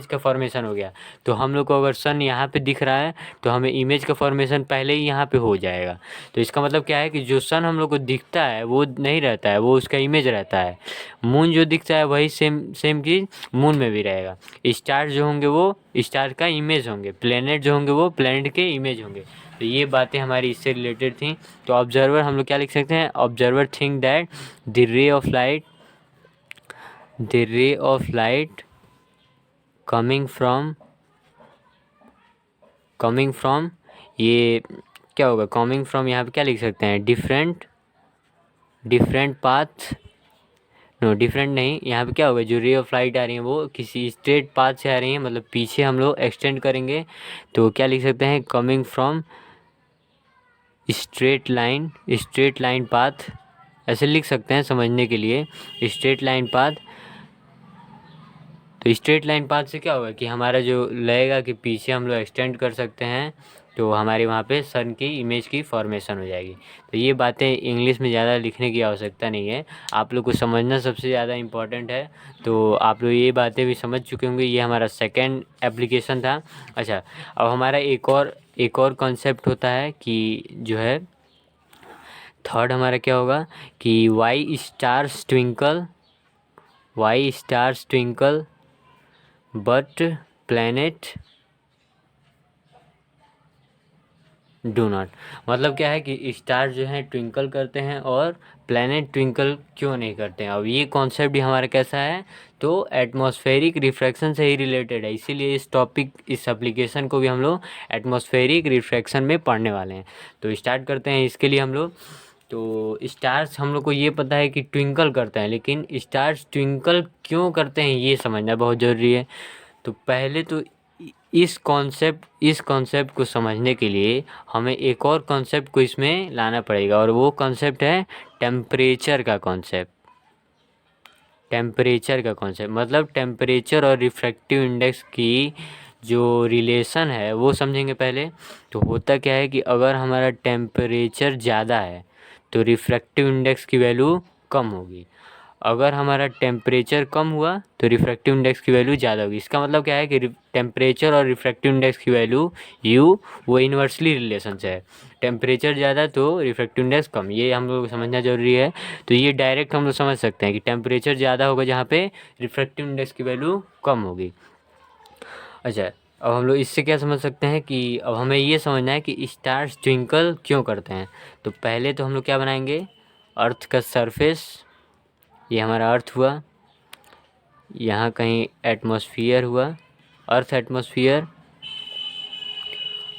का फॉर्मेशन हो गया। तो हम लोग को अगर सन यहाँ पे दिख रहा है तो हमें इमेज का फॉर्मेशन पहले ही यहाँ पे हो जाएगा। तो इसका मतलब क्या है कि जो सन हम लोग को दिखता है वो नहीं रहता है, वो उसका इमेज रहता है। मून जो दिखता है वही सेम सेम चीज़ मून में भी रहेगा। स्टार जो होंगे वो स्टार का इमेज होंगे, प्लेनेट जो होंगे वो प्लेनेट के इमेज होंगे। तो ये बातें हमारी इससे रिलेटेड थी। तो ऑब्जर्वर हम लोग क्या लिख सकते हैं, observer think that the ray of light coming from ये क्या होगा, कमिंग फ्रॉम यहाँ पे क्या लिख सकते हैं, डिफरेंट पाथ, नो डिफरेंट नहीं, यहाँ पे क्या होगा, जो रे ऑफ लाइट आ रही है वो किसी स्ट्रेट पाथ से आ रही है, मतलब पीछे हम लोग एक्सटेंड करेंगे तो क्या लिख सकते हैं, coming from straight line path, ऐसे लिख सकते हैं समझने के लिए, स्ट्रेट लाइन पाथ। तो स्ट्रेट लाइन पाथ से क्या होगा कि हमारा जो लगेगा कि पीछे हम लोग एक्सटेंड कर सकते हैं, तो हमारे वहाँ पे सन की इमेज की फॉर्मेशन हो जाएगी। तो ये बातें इंग्लिश में ज़्यादा लिखने की आवश्यकता नहीं है, आप लोग को समझना सबसे ज़्यादा इम्पॉर्टेंट है। तो आप लोग ये बातें भी समझ चुके होंगे। ये हमारा सेकेंड एप्लीकेशन था। अच्छा, अब हमारा एक और कॉन्सेप्ट होता है कि जो है थर्ड हमारा क्या होगा कि why stars twinkle but planet do not. मतलब क्या है कि स्टार जो हैं ट्विंकल करते हैं और प्लैनेट ट्विंकल क्यों नहीं करते हैं। अब ये कॉन्सेप्ट भी हमारा कैसा है, तो एटमॉस्फेरिक रिफ्रैक्शन से ही रिलेटेड है, इसीलिए इस एप्लीकेशन को भी हम लोग एटमॉस्फेरिक रिफ्रैक्शन में पढ़ने वाले हैं। तो स्टार्ट करते हैं इसके लिए हम लोग। तो स्टार्स हम लोग को ये पता है कि ट्विंकल करते हैं, लेकिन स्टार्स ट्विंकल क्यों करते हैं ये समझना बहुत ज़रूरी है। तो पहले तो इस कॉन्सेप्ट को समझने के लिए हमें एक और कॉन्सेप्ट को इसमें लाना पड़ेगा, और वो कॉन्सेप्ट है टेम्परेचर का कॉन्सेप्ट। मतलब टेम्परेचर और रिफ्रैक्टिव इंडेक्स की जो रिलेशन है वो समझेंगे पहले। तो होता क्या है कि अगर हमारा टेम्परेचर ज़्यादा है तो रिफ्रैक्टिव इंडेक्स की वैल्यू कम होगी, अगर हमारा टेम्परेचर कम हुआ तो रिफ्रैक्टिव इंडेक्स की वैल्यू ज़्यादा होगी। इसका मतलब क्या है कि टेम्परेचर और रिफ्रैक्टिव इंडेक्स की वैल्यू u वो इन्वर्सली रिलेशन से है, टेम्परेचर ज़्यादा तो रिफ्रैक्टिव इंडेक्स कम, ये हम लोग समझना ज़रूरी है। तो ये डायरेक्ट हम लोग समझ सकते हैं कि टेम्परेचर ज़्यादा होगा जहाँ पे रिफ्रैक्टिव इंडेक्स की वैल्यू कम होगी। अच्छा, अब हम लोग इससे क्या समझ सकते हैं कि अब हमें ये समझना है कि स्टार्स ट्विंकल क्यों करते हैं। तो पहले तो हम लोग क्या बनाएंगे, अर्थ का सरफेस, ये हमारा अर्थ हुआ, यहाँ कहीं एटमॉस्फियर हुआ, अर्थ एटमॉस्फियर,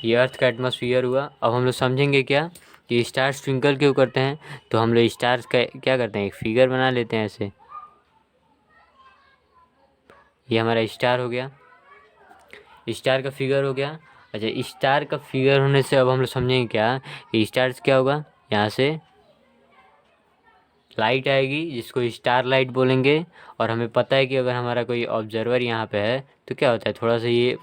ये अर्थ का एटमॉस्फियर हुआ। अब हम लोग समझेंगे क्या कि स्टार्स ट्विंकल क्यों करते हैं। तो हम लोग स्टार्स का क्या करते हैं, एक फिगर बना लेते हैं ऐसे, ये हमारा स्टार हो गया, स्टार का फिगर हो गया। अच्छा, स्टार का फिगर होने से अब हम लोग समझेंगे क्या कि स्टार्स क्या होगा, यहाँ से लाइट आएगी जिसको स्टार लाइट बोलेंगे। और हमें पता है कि अगर हमारा कोई ऑब्जर्वर यहाँ पे है तो क्या होता है, थोड़ा सा ये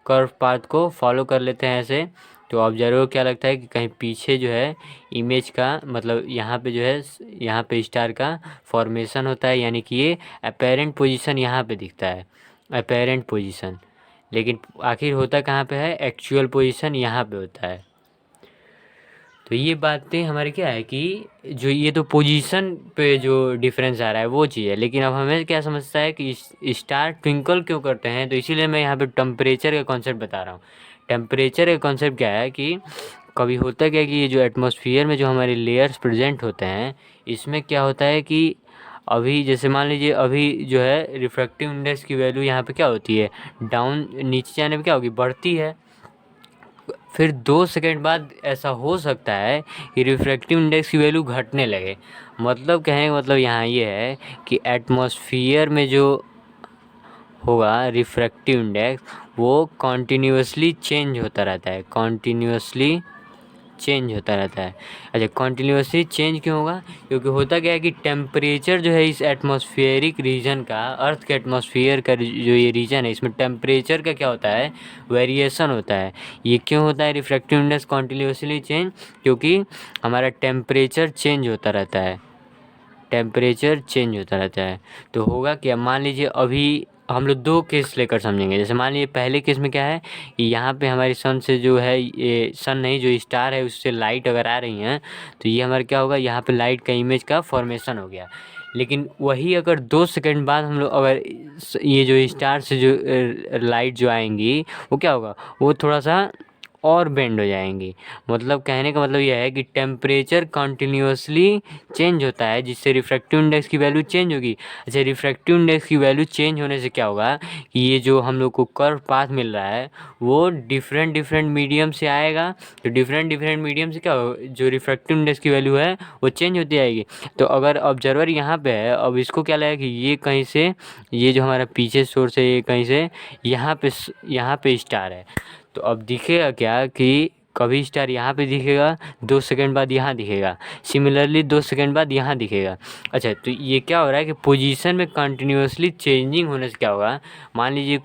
कर्व पाथ को फॉलो कर लेते हैं ऐसे, तो ऑब्जर्वर क्या लगता है कि कहीं पीछे जो है इमेज का, मतलब यहाँ पे जो है यहाँ पे स्टार का फॉर्मेशन होता है, यानी कि ये अपेरेंट पोजीशन यहाँ पे दिखता है, अपेरेंट पोजीशन, लेकिन आखिर होता कहाँ पे है, एक्चुअल पोजीशन यहाँ पे होता है। तो ये बातें हमारे क्या है कि जो ये तो पोजीशन पे जो डिफरेंस आ रहा है वो चीज़ है, लेकिन अब हमें क्या समझता है कि स्टार ट्विंकल क्यों करते हैं। तो इसीलिए मैं यहाँ पे टेम्परेचर का कॉन्सेप्ट बता रहा हूँ। टेम्परेचर का कॉन्सेप्ट क्या है कि कभी होता क्या है कि ये जो एटमॉस्फेयर में जो हमारे लेयर्स प्रेजेंट होते हैं, इसमें क्या होता है कि अभी जैसे मान लीजिए अभी जो है रिफ्रैक्टिव इंडेक्स की वैल्यू यहाँ पे क्या होती है, डाउन नीचे जाने पे क्या होगी, बढ़ती है। फिर 2 सेकंड बाद ऐसा हो सकता है कि रिफ्रैक्टिव इंडेक्स की वैल्यू घटने लगे। मतलब कहने का मतलब यहाँ ये है कि एटमॉस्फेयर में जो होगा रिफ्रैक्टिव इंडेक्स वो कॉन्टीन्यूअसली चेंज होता रहता है, कॉन्टीन्यूअसली चेंज होता रहता है। अच्छा, कॉन्टिन्यूसली चेंज क्यों होगा? क्योंकि होता क्या है कि टेम्परेचर जो है इस एटमॉस्फेरिक रीजन का, अर्थ के एटमॉस्फेयर का जो ये रीजन है, इसमें टेम्परेचर का क्या होता है, वेरिएशन होता है। ये क्यों होता है रिफ्रैक्टिव इंडेक्स कॉन्टिन्यूसली चेंज? क्योंकि हमारा टेम्परेचर चेंज होता रहता है, टेम्परेचर चेंज होता रहता है। तो होगा क्या, मान लीजिए अभी हम लोग दो केस लेकर समझेंगे। जैसे मान लीजिए पहले केस में क्या है कि यहाँ पे हमारी सन से जो है, ये सन नहीं जो स्टार है उससे लाइट अगर आ रही हैं तो ये हमारा क्या होगा, यहाँ पे लाइट का इमेज का फॉर्मेशन हो गया। लेकिन वही अगर 2 सेकंड बाद हम लोग अगर ये जो स्टार से जो लाइट जो आएंगी वो क्या होगा, वो थोड़ा सा और बेंड हो जाएंगी। मतलब कहने का मतलब यह है कि टेम्परेचर कंटिन्यूअसली चेंज होता है जिससे रिफ्रैक्टिव इंडेक्स की वैल्यू चेंज होगी। अच्छा, रिफ्रैक्टिव इंडेक्स की वैल्यू चेंज होने से क्या होगा कि ये जो हम लोग को कर्व पाथ मिल रहा है वो डिफरेंट डिफरेंट मीडियम से आएगा। तो डिफरेंट डिफरेंट मीडियम से क्या होगा, जो रिफ्रैक्टिव इंडेक्स की वैल्यू है वो चेंज होती जाएगी। तो अगर ऑब्जर्वर यहाँ पे है, अब इसको क्या लगेगा कि ये कहीं से, ये जो हमारा पीछे सोर्स है ये कहीं से यहाँ पे स्टार है। तो अब दिखेगा क्या कि कभी स्टार यहाँ पे दिखेगा, 2 सेकंड बाद यहाँ दिखेगा, सिमिलरली 2 सेकंड बाद यहाँ दिखेगा। अच्छा, तो ये क्या हो रहा है कि पोजीशन में कंटिन्यूअसली चेंजिंग होने से क्या होगा, मान लीजिए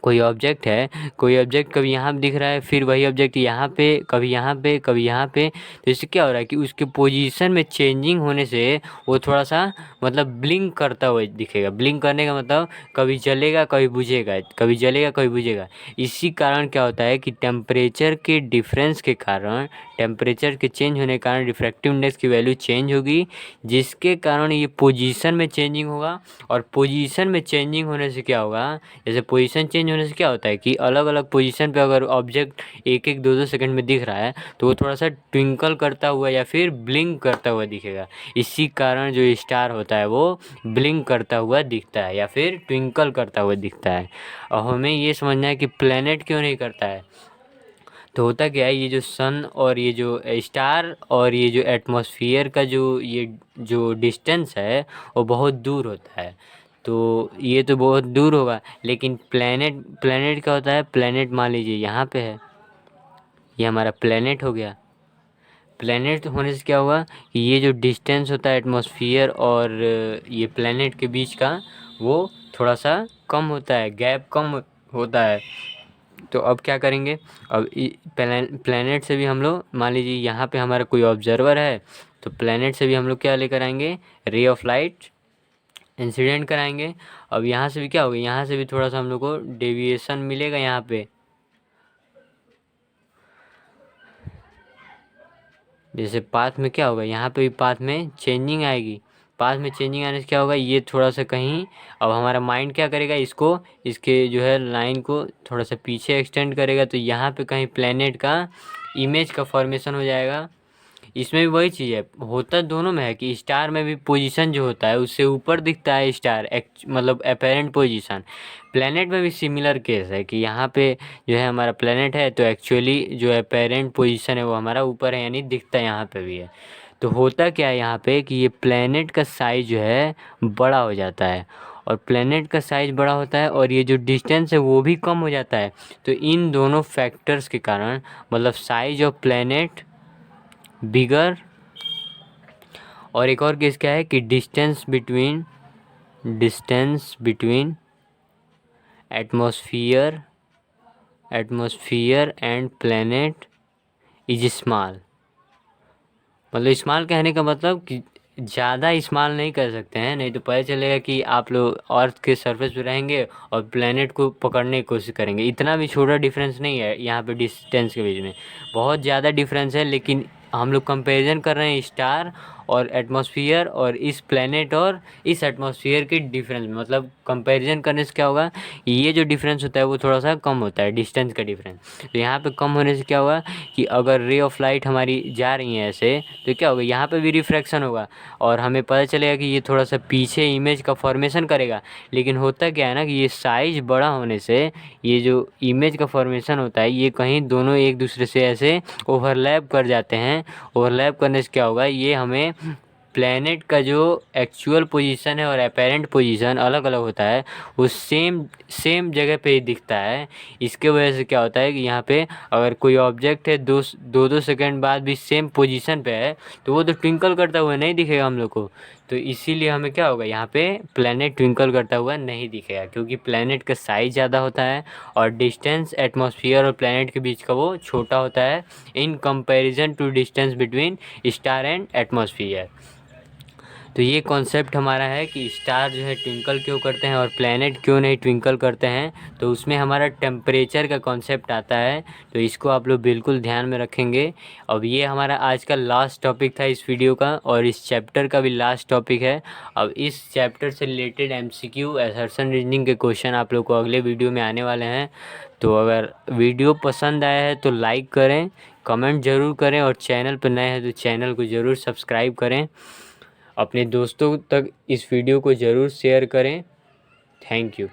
कोई ऑब्जेक्ट है, कोई ऑब्जेक्ट कभी यहाँ दिख रहा है, फिर वही ऑब्जेक्ट यहाँ पे, कभी यहाँ पे, कभी यहाँ पे। तो इससे क्या हो रहा है कि उसके पोजीशन में चेंजिंग होने से वो थोड़ा सा मतलब ब्लिंक करता हुआ दिखेगा। ब्लिंक करने का मतलब कभी जलेगा कभी बुझेगा, कभी जलेगा कभी बुझेगा। इसी कारण क्या होता है कि टेम्परेचर के डिफरेंस के कारण, टेम्परेचर के चेंज होने के कारण रिफ्रैक्टिव इंडेक्स की वैल्यू चेंज होगी, जिसके कारण ये पोजीशन में चेंजिंग होगा। और पोजीशन में चेंजिंग होने से क्या होगा, जैसे पोजीशन चेंज होने से क्या होता है कि अलग अलग पोजीशन पे अगर ऑब्जेक्ट 1-1, 2-2 सेकंड में दिख रहा है तो वो थोड़ा सा ट्विंकल करता हुआ या फिर ब्लिंक करता हुआ दिखेगा। इसी कारण जो स्टार होता है वो ब्लिंक करता हुआ दिखता है या फिर ट्विंकल करता हुआ दिखता है। और हमें ये समझना है कि प्लेनेट क्यों नहीं करता है। तो होता क्या है, ये जो सन और ये जो स्टार और ये जो एटमॉस्फेयर का जो डिस्टेंस है वो बहुत दूर होता है। तो ये तो बहुत दूर होगा, लेकिन प्लेनेट क्या होता है, प्लेनेट मान लीजिए यहाँ पे है, ये हमारा प्लेनेट हो गया। प्लेनेट होने से क्या होगा कि ये जो डिस्टेंस होता है एटमॉस्फेयर और ये प्लेनेट के बीच का वो थोड़ा सा कम होता है, गैप कम होता है। तो अब क्या करेंगे, अब प्लेनेट से भी हम लोग मान लीजिए यहाँ पे हमारा कोई ऑब्जर्वर है, तो प्लेनेट से भी हम लोग क्या लेकर आएंगे, रे ऑफ लाइट इंसिडेंट कराएंगे। अब यहाँ से भी क्या होगा, यहाँ से भी थोड़ा सा हम लोग को डेविएशन मिलेगा। यहाँ पे जैसे पाथ में क्या होगा, यहाँ पे भी पाथ में चेंजिंग आएगी। पाथ में चेंजिंग आने से क्या होगा, ये थोड़ा सा कहीं, अब हमारा माइंड क्या करेगा, इसको, इसके जो है लाइन को थोड़ा सा पीछे एक्सटेंड करेगा। तो यहाँ पे कहीं प्लेनेट का इमेज का फॉर्मेशन हो जाएगा। इसमें भी वही चीज़ है, होता दोनों में है कि स्टार में भी पोजीशन जो होता है उससे ऊपर दिखता है स्टार, मतलब अपेरेंट पोजीशन। प्लेनेट में भी सिमिलर केस है कि यहाँ पे जो है हमारा प्लेनेट है तो एक्चुअली जो अपेरेंट पोजीशन है वो हमारा ऊपर है, यानी दिखता है यहाँ पे भी है। तो होता क्या है यहाँ पे कि ये प्लेनेट का साइज जो है बड़ा हो जाता है, और प्लेनेट का साइज बड़ा होता है और ये जो डिस्टेंस है वो भी कम हो जाता है। तो इन दोनों फैक्टर्स के कारण, मतलब साइज ऑफ प्लेनेट बिगर, और एक और केस क्या है कि distance between atmosphere and planet is small. मतलब स्मॉल कहने का मतलब कि ज़्यादा स्मॉल नहीं कर सकते हैं, नहीं तो पता चलेगा कि आप लोग अर्थ के सरफेस पे रहेंगे और प्लेनेट को पकड़ने की कोशिश करेंगे। इतना भी छोटा डिफरेंस नहीं है यहाँ पे डिस्टेंस के बीच में, बहुत ज़्यादा डिफरेंस है। लेकिन हम लोग कंपैरिजन कर रहे हैं स्टार और एटमॉस्फेयर और इस प्लेनेट और इस एटमॉस्फेयर के डिफरेंस में। मतलब कंपैरिजन करने से क्या होगा, ये जो डिफरेंस होता है वो थोड़ा सा कम होता है, डिस्टेंस का डिफरेंस। तो यहाँ पे कम होने से क्या होगा कि अगर रे ऑफ लाइट हमारी जा रही है ऐसे, तो क्या होगा, यहाँ पे भी रिफ्रैक्शन होगा और हमें पता चलेगा कि ये थोड़ा सा पीछे इमेज का फॉर्मेशन करेगा। लेकिन होता क्या है ना कि ये साइज बड़ा होने से ये जो इमेज का फॉर्मेशन होता है ये कहीं दोनों एक दूसरे से ऐसे ओवरलैप कर जाते हैं। ओवरलैप करने से क्या होगा, ये हमें प्लैनेट का जो एक्चुअल पोजीशन है और अपेरेंट पोजीशन अलग अलग होता है, वो सेम जगह पे ही दिखता है। इसके वजह से क्या होता है कि यहाँ पे अगर कोई ऑब्जेक्ट है दो सेकंड बाद भी सेम पोजीशन पे है तो वो तो ट्विंकल करता हुआ नहीं दिखेगा हम लोग को। तो इसीलिए हमें क्या होगा, यहाँ पे प्लैनेट ट्विंकल करता हुआ नहीं दिखेगा, क्योंकि प्लैनेट का साइज़ ज़्यादा होता है और डिस्टेंस एटमॉस्फेयर और प्लैनेट के बीच का वो छोटा होता है in comparison to distance between star and atmosphere. तो ये कॉन्सेप्ट हमारा है कि स्टार जो है ट्विंकल क्यों करते हैं और प्लैनेट क्यों नहीं ट्विंकल करते हैं। तो उसमें हमारा टेम्परेचर का कॉन्सेप्ट आता है, तो इसको आप लोग बिल्कुल ध्यान में रखेंगे। अब ये हमारा आज का लास्ट टॉपिक था इस वीडियो का, और इस चैप्टर का भी लास्ट टॉपिक है। अब इस चैप्टर से रिलेटेड MCQ असर्शन रीजनिंग के क्वेश्चन आप लोग को अगले वीडियो में आने वाले हैं। तो अगर वीडियो पसंद आया है तो लाइक करें, कमेंट ज़रूर करें, और चैनल पर नए हैं तो चैनल को ज़रूर सब्सक्राइब करें। अपने दोस्तों तक इस वीडियो को ज़रूर शेयर करें। Thank you.